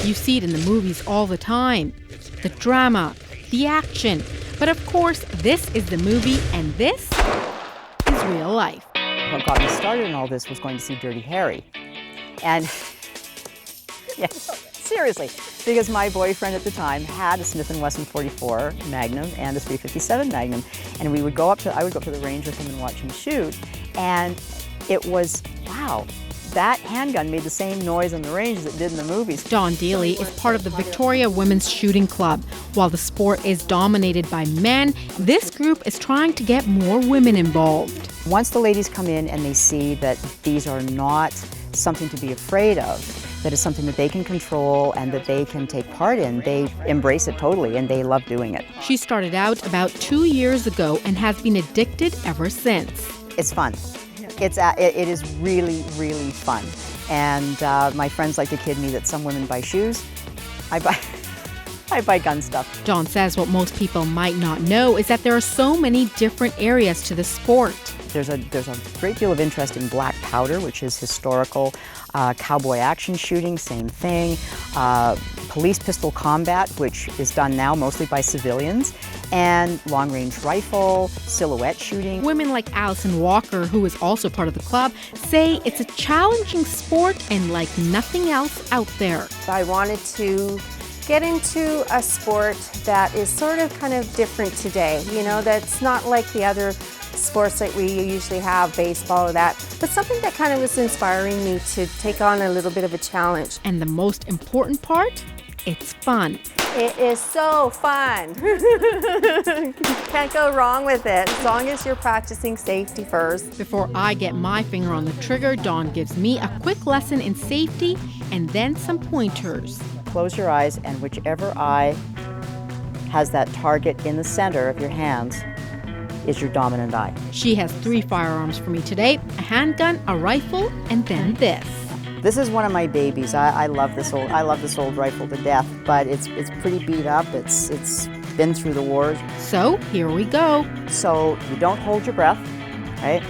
You see it in the movies all the time. The drama, the action. But of course, this is the movie and this is real life. What got me started in all this was going to see Dirty Harry. And yeah, seriously, because my boyfriend at the time had a Smith & Wesson 44 Magnum and a 357 Magnum, and I would go up to the range with him and watch him shoot, and it was, wow, that handgun made the same noise on the range as it did in the movies. Dawn Daly is part of the Victoria Women's Shooting Club. While the sport is dominated by men, this group is trying to get more women involved. Once the ladies come in and they see that these are not something to be afraid of, that it's something that they can control and that they can take part in, they embrace it totally and they love doing it. She started out about 2 years ago and has been addicted ever since. It's fun. It is really, really fun. And my friends like to kid me that some women buy shoes. I buy gun stuff. Dawn says what most people might not know is that there are so many different areas to the sport. There's a great deal of interest in black powder, which is historical, cowboy action shooting, same thing, police pistol combat, which is done now mostly by civilians, and long-range rifle, silhouette shooting. Women like Allison Walker, who is also part of the club, say it's a challenging sport and like nothing else out there. I wanted to get into a sport that is sort of kind of different today, you know, that's not like the other sports that we usually have, baseball or that, but something that kind of was inspiring me to take on a little bit of a challenge. And the most important part? It's fun. It is so fun. Can't go wrong with it, as long as you're practicing safety first. Before I get my finger on the trigger, Dawn gives me a quick lesson in safety and then some pointers. Close your eyes, and whichever eye has that target in the center of your hands is your dominant eye. She has 3 firearms for me today, a handgun, a rifle, and then this. This is one of my babies. I love this old rifle to death, but it's pretty beat up. It's been through the wars. So here we go. So you don't hold your breath, right?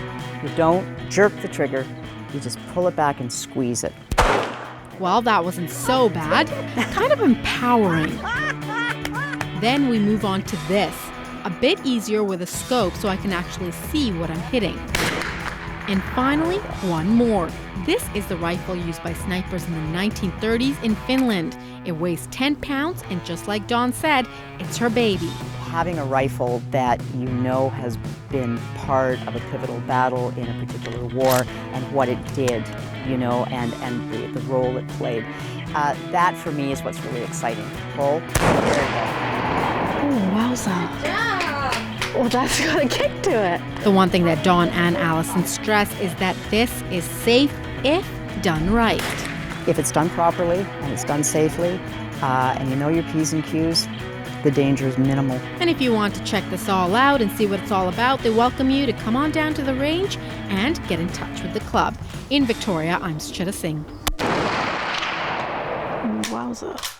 You don't jerk the trigger. You just pull it back and squeeze it. Well, that wasn't so bad. Kind of empowering. Then we move on to this. A bit easier with a scope so I can actually see what I'm hitting. And finally, one more. This is the rifle used by snipers in the 1930s in Finland. It weighs 10 pounds, and just like Dawn said, it's her baby. Having a rifle that you know has been part of a pivotal battle in a particular war and what it did, you know, and the role it played, that for me is what's really exciting. Pull, there you go. Oh, wowza. Well, that's got a kick to it. The one thing that Dawn and Allison stress is that this is safe if done right. If it's done properly and it's done safely, and you know your P's and Q's, the danger is minimal. And if you want to check this all out and see what it's all about, they welcome you to come on down to the range and get in touch with the club. In Victoria, I'm Sucheta Singh. Wowza.